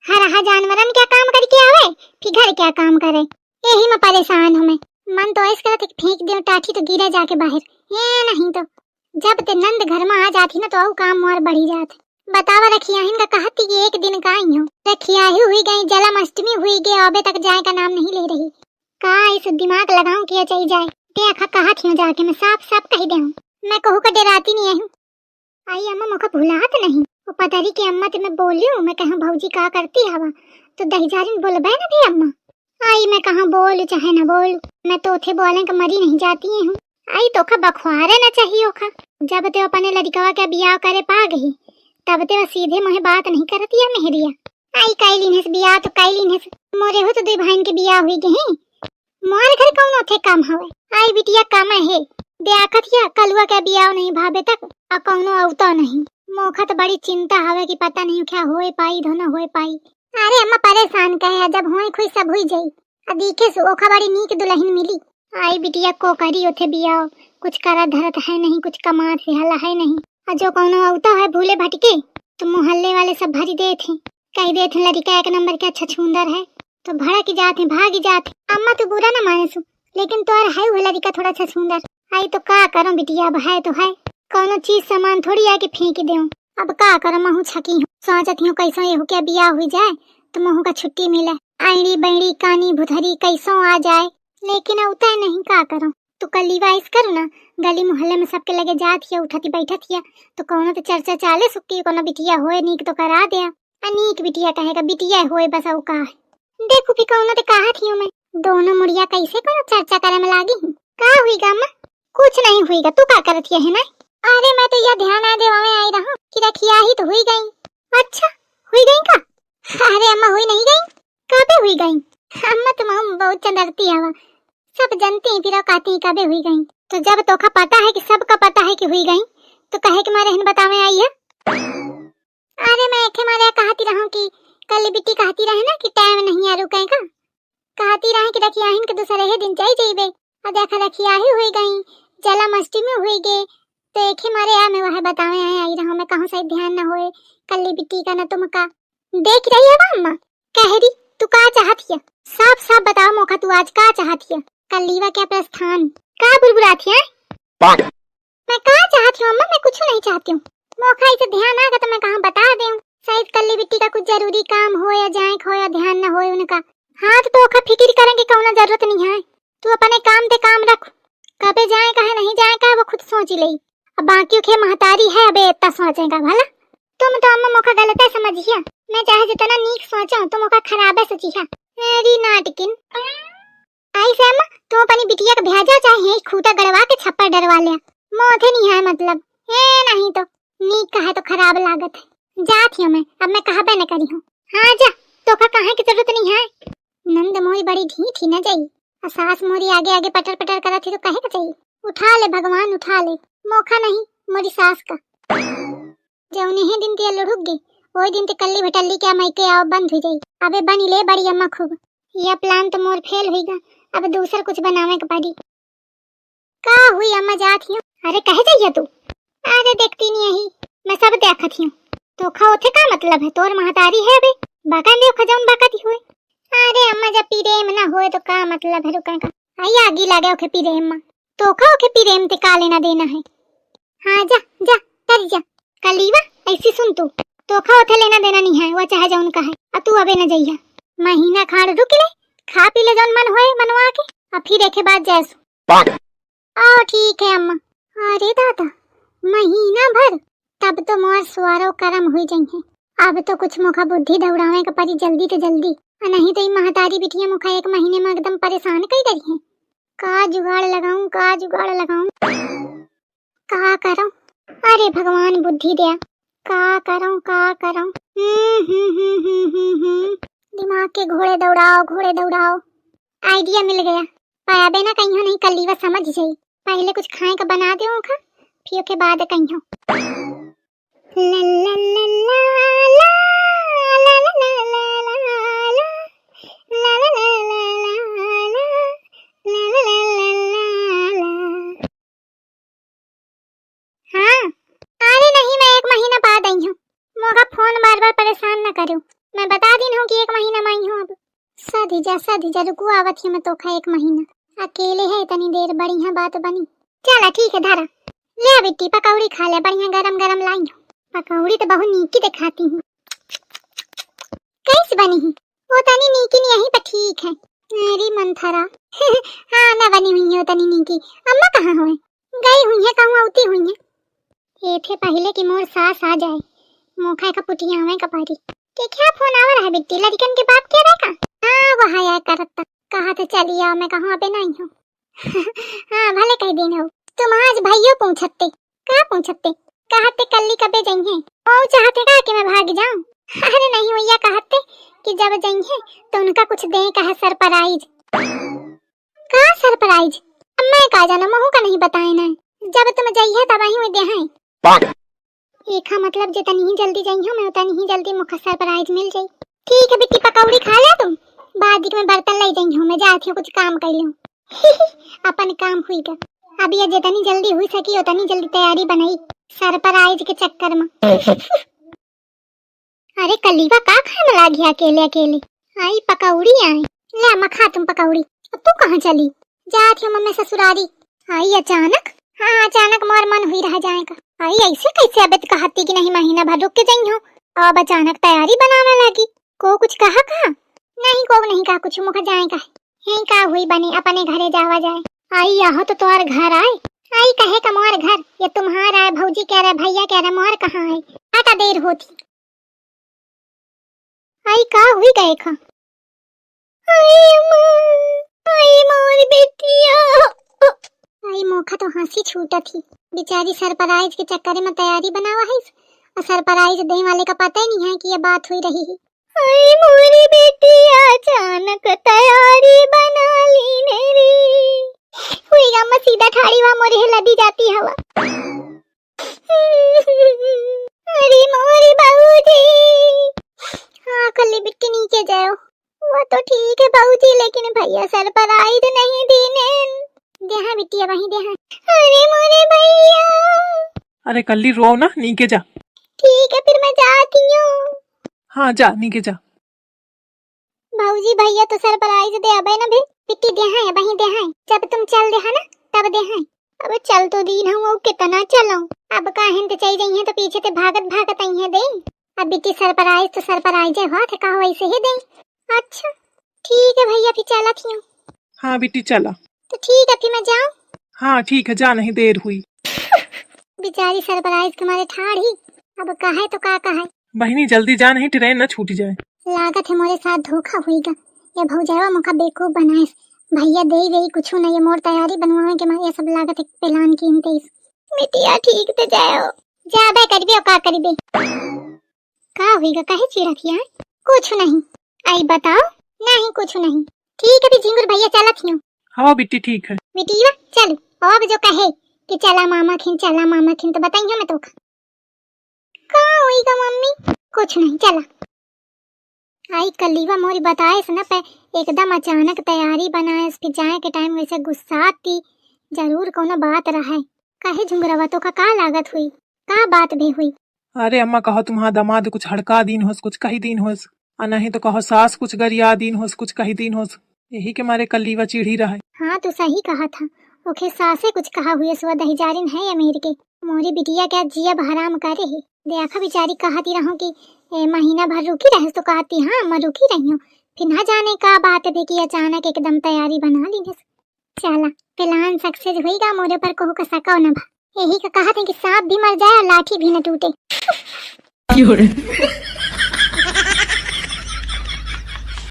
हरा जानवरन क्या काम करके आवे, फिर घर क्या काम करे। यही में परेशान हूँ मैं। मन तो ऐसा करता कि फेंक दे टाठी तो गिरे जाके बाहर। ये नहीं तो जब ते नंद घर में आ जाती ना तो और काम और बढ़ी जाते। बतावा रखिया इनका कहती कि एक दिन का ही हो, रखिया ही हुई गई, जन्माष्टमी हुई गई, अबे तक जाए का नाम नहीं ले रही। का इस दिमाग लगाऊं कि चली जाए। देखा कहा थी जाके मैं साफ साफ कह दे हूं, मैं कहूं का डराती नहीं हूं। आई अम्मा मौका भुलात नहीं, वो पतारी की अम्मा ते मैं बोलियो, मैं कहूं भौजी का करती हवा तो दहीजारिन बोलबे ना भी अम्मा। आई मैं कहां बोल चाहे ना बोल, मैं तो थे बोले का मरी नहीं जाती हूं। आई तो खा बखवारे ना चाहिए ओखा। जब ते अपने लड़का का बियाह करे पा गई तब ते सीधे मुहे बात नहीं करती है मेहरिया। आई कैलिनस बियाह तो कैलिनस, मोरे हो तो दे भाईन के बियाह हुई गए। मोर घर कौन थे काम हवे। आई बिटिया काम है देखत या कलुआ के बियाह नहीं भाबे तक आ कौनो औता नहीं। मोखा तो बड़ी चिंता हवे कि पता नहीं क्या होए पाई धो ना होए पाई। अरे अम्मा परेशान कहे जब होए खुश सब हुई जाई। आ देखे सो ओखा बड़ी नीक दुल्हन मिली। आई बिटिया को करी ओथे बियाह, कुछ करा धरत है नहीं, कुछ कमात से हला है नहीं। और जो कौनो औता है भूले भटके तो मोहल्ले वाले सब भरी दे थे, कह दे थे लड़का एक नंबर के अच्छा छुंदर है तो भड़क जाते भाग जाते। अम्मा तो बुरा ना माने सु, लेकिन तोर है वो लड़का थोड़ा सा सुंदर। आई तो का करूं बिटिया, अब है तो है, कौनो चीज सामान थोड़ी आके फेंक देऊं। अब का करूं, महू छकी हूं, सोचत हूं कैसो ये हो क्या बियाह हुई जाए तो महू का छुट्टी मिले, आईड़ी बैड़ी कानी भुधरी कैसो आ जाए। लेकिन औता नहीं, का करूं। तो कल वाइस करू ना, गली मोहल्ले में सबके लगे जात हिया, उठती बैठत हिया तो कौनो तो चर्चा चाले सुक्की कोनो बिटिया होए नीक तो करा दे। अनीक बिटिया कहेगा बिटिया होए बस औ का है। देखो भी कौनो तो कहा थी मैं, दोनों मुड़िया कैसे कोनो चर्चा करे में लागी हूं। का हुईगा अम्मा? कुछ नहीं हुईगा, तू का करत है ना। अरे मैं तो यह ध्यान आ देवा में आई रहूं कि रखिया ही तो हुई गई। अच्छा हुई गई का? अरे अम्मा हुई नहीं गई, कबे हुई गई। अम्मा तुम बहुत चंदरती हवा, सब जानती हैं फिर कहती हैं कबे हुई गई। तो जब तोखा पता है कि सबका पता है कि हुई गई तो कहे कि मारे हन बतावे आई है। अरे मैं एके मारे कहती रहूं कि कल बिट्टी कहती रहे ना कि टाइम नहीं आ रुके का, कहती रहे कि रखिया हिन के दूसरे ही दिन जाई जइबे और देखा रखिया ही हुई गई, जन्माष्टमी हुई गे तो एके मारे आ मैं वह बतावे आई रहूं। मैं कहूं सही ध्यान ना होए कल बिट्टी का ना तुम का देख रही है अम्मा। कह रही तू का चाहती है, साफ साफ बताओ मौका, तू आज का चाहती है। कल लीवा क्या प्रस्थान का बुलबुलाती है। मैं का चाहती हूँ अम्मा, मैं कुछ नहीं चाहती हूँ। मौका इसे ध्यान आगा तो मैं कहां बता दूं। शायद कल्ली बिट्टी का कुछ जरूरी काम हो या जाए खो या ध्यान ना होए उनका। हाँ तो ओखा फिक्र करेंगे कौनो जरूरत नहीं है। तू अपने काम पे काम रख, कबे जाए कहे नहीं जाए का वो खुद सोच ले। अब बाकी के महतारी है अबे इतना सोचेगा भला। तुम तो अम्मा मौका गलत है समझिया, मैं चाहे जितना नीक सोचा तो मौका खराब है सोचिया। मेरी नाटकिन आई से अम्मा तो अपनी बिटिया का भेजा चाहे खूटा गड़वा के छप्पर डरवा लिया, मोथे नहीं है मतलब है नहीं तो नीक कहे तो खराब लागत है। जाती हूँ मैं, अब मैं कहा न करी हूँ। हाँ जा, तोखा कहे की जरूरत नहीं है। नंद मोरी बड़ी ढीठ ही न जाई, सास मोरी आगे आगे पटर पटर करा थी तो कहे का चाहिए। उठा ले भगवान उठा ले, मौका नहीं मोरी सास का। जब उन्हें दिन ते लुढ़क गई वही दिन ते कल्ली भटल्ली क्या मैके आओ बंद हो जाई। अबे बनी ले बड़ी अम्मा खूब, यह प्लान तो मोर फेल होगा, अब दूसरा कुछ बनावे के पड़ी। का हुई अम्मा जाती हूँ। अरे कहे जाइए तू। अरे देखती नहीं यही मैं सब देखत हूँ। तो खा उठे का मतलब है, तोर महतारी है बे बाका दे खजाऊं बाकाती हुए। अरे अम्मा जब प्रेम ना होए तो का मतलब है रुके का। आई आगी लागे ओके प्रेम में तो खा ओके प्रेम ते का लेना देना है। हाँ जा जा कर जा कलीवा ऐसी सुन तू तो खा उठे लेना देना नहीं है, वो चाहे जाऊन का है। अब तू अबे न जाइया, महीना खाड़ रुक ले खा पी ले जौन मन होए मनवा के, अब फिर एक बात जैसो। आओ ठीक है अम्मा। अरे दादा महीना भर, तब तो मोर सुवारो करम हुई जाइए। अब तो कुछ मुखा बुद्धि दौड़ावे का परी जल्दी तो जल्दी, नहीं तो महतारी बिटिया मुखा एक महीने में एकदम परेशान कर रही है। का जुगाड़ लगाऊं का जुगाड़ लगाऊं, का करूं। अरे भगवान बुद्धि दे, का करूं का करूं। दिमाग के घोड़े दौड़ाओ। आइडिया मिल गया, पाया बिना कहीं नहीं कल लीवा समझ जाई। पहले कुछ खाए का बना दे ओखा, फिर के बाद कहीं हो। ला ला ला ला ला ला ला ला ला ला ला ला। हाँ अरे नहीं मैं एक महीना बाद आई हूँ। मोगा फोन बार बार परेशान न करूँ, मैं बता दिन हो कि 1 महीना में आई हूँ। अब सधी जा रुको आवत ही मैं तो खा 1 महीना अकेले है इतनी देर बढ़िया बात बनी। चला ठीक है धरा ले बेटी पकौड़ी खा ले बढ़िया गरम गरम लाई हूँ। पकौड़ी तो बहुत नीकी दिखाती हूँ। कैसी बनी है? वो तनी नीकी नहीं यही पर ठीक है। मेरी मंथरा हाँ ना बनी हुई है तनी नीकी। अम्मा कहाँ हुए? गई हुई है कहूँ आउती हुई है। ये थे पहले की मोर सास आ जाए मोखा का पुटिया में कपारी के क्या फोन आ रहा है बिट्टी लड़कन के बाप कह रहा का। हाँ वहाँ यार करता कहा तो चली आओ मैं कहूँ अबे नहीं हूँ। हाँ भले कह दिन हो तुम आज भाइयों पूछते क्या पूछते कहते कल्ली कबे जाइए और चाहते का कि मैं भाग जाऊं। अरे नहीं भैया कहते कि जब जाइए तो उनका कुछ दे कहा सरप्राइज। का सरप्राइज? मैं का जाना महू का नहीं बताए ना जब तुम जाइए तब ही मैं दे हैं एक मतलब जितनी ही जल्दी जाइए मैं उतनी ही जल्दी मुख सरप्राइज मिल जाई। ठीक है बिट्टी पकौड़ी खा ले तुम बाद में बर्तन ले जाइए मैं जाती हूँ कुछ काम कर लूं। अपन काम हुई का अब ये जितनी जल्दी हुई सकी उतनी जल्दी तैयारी बनाई सरप्राइज के चक्कर में। अरे कलीवा का खाने लगी अकेले अकेले आई पकौड़ी आई ले अम्मा खा तुम पकौड़ी। अब तू कहाँ चली? जाती हूँ मम्मी ससुरारी। आई अचानक? हाँ अचानक मोर मन हुई रह जाएगा। आई ऐसे कैसे अब कहती कि नहीं महीना भर रुक के जाई हो अब अचानक तैयारी बनाने लगी। को कुछ कहा नहीं को नहीं कहा कुछ मुख जाएगा यही का हुई बनी अपने घरे जावा जाए। आई यह तो तुम्हार घर आए आई कहे का मोर घर ये तुम्हारा है भौजी कह रहे भैया कह रहे मोर कहाँ है आटा देर होती। आई का हुई गए खा आई मोर बेटिया। आई मोखा तो हंसी छूटा थी बेचारी सरप्राइज के चक्कर में तैयारी बनावा है और सरप्राइज देने वाले का पता ही नहीं है कि ये बात हुई रही है। आई मोरी बेटिया अचानक तैयारी बना ली ने रे हुई गा मैं सीधा ठाड़ी वहाँ मोरे लदी जाती हवा। अरे मोरी बाबूजी हाँ कल्ली बिट्टी नीचे जाओ वो तो ठीक है बाबूजी लेकिन भैया सरप्राइज नहीं देने देहा बिट्टिया वहीं देहा। अरे मोरे भैया। अरे कल्ली रो ना नीचे जा। ठीक है फिर मैं जाती हूँ। हाँ जा नीचे जा। बाबूजी भैया तो सरप्राइज दे अबे ना भी बिट्टी देहा है वहीं देहा है जब तुम चल देहा ना तब देहा है। अब चल तो दिन हूँ कितना चलाऊं अब काहे ते चल गई है तो पीछे ते भागत भागत आई है दे अब बिट्टी सरप्राइज तो सरप्राइज है हाथ का वैसे ही दे। अच्छा ठीक है भैया फिर चला थी हूँ। हाँ बेटी चला तो ठीक है फिर मैं जाऊँ। हाँ ठीक है जा नहीं देर हुई। बेचारी सरप्राइज तुम्हारे ठाड़ी अब कहा तो का कहा बहनी जल्दी जा नहीं ट्रेन न छूट जाए। लागत है मोरे साथ धोखा हुईगा ये भौजावा मुखा बेवकूफ बनाए भैया दे गई कुछ नहीं ये मोर तैयारी बनवावे के मारे सब लागत है प्लान कीनते इस मिटिया ठीक ते जाओ जाबे करबे का करबे का होईगा काहे चिड़ा किया कुछ नहीं आई बताओ नहीं कुछ नहीं। ठीक है भी झिंगुर भैया चला थी हूँ। हाँ बेटी ठीक है बेटिया चल अब जो कहे कि चला मामा खिन तो बताइए मैं तो का होईगा मम्मी कुछ नहीं चला। आई कलीवा मोरी बताए सुना पे एकदम अचानक तैयारी बनाए फिर जाए के टाइम वैसे गुस्साती जरूर कोनो बात रहा है काहे झुंगरवा तो का लागत हुई का बात भी हुई। अरे अम्मा कहो तुम्हारा दामाद कुछ हड़का दिन होस कुछ कही दिन होस और नहीं तो कहो सास कुछ गरिया दिन होस कुछ कही दिन होस यही के मारे कलीवा चिढ़ी रहा है। हाँ तो सही कहा था ओखे सासे कुछ कहा हुए सो दहीजारिन है अमीर के मोरी बिटिया क्या जिया हराम करे ही देखा बेचारी कहती रहूं कि महीना भर रुकी रहे तो कहती हाँ मैं रुकी रही हूँ फिर ना जाने का बात भी कि अचानक एकदम तैयारी बना ली। चला प्लान सक्सेस हुईगा मोरे पर कोहू का सका न भा यही का कहा था कि सांप भी मर जाए और लाठी भी न टूटे।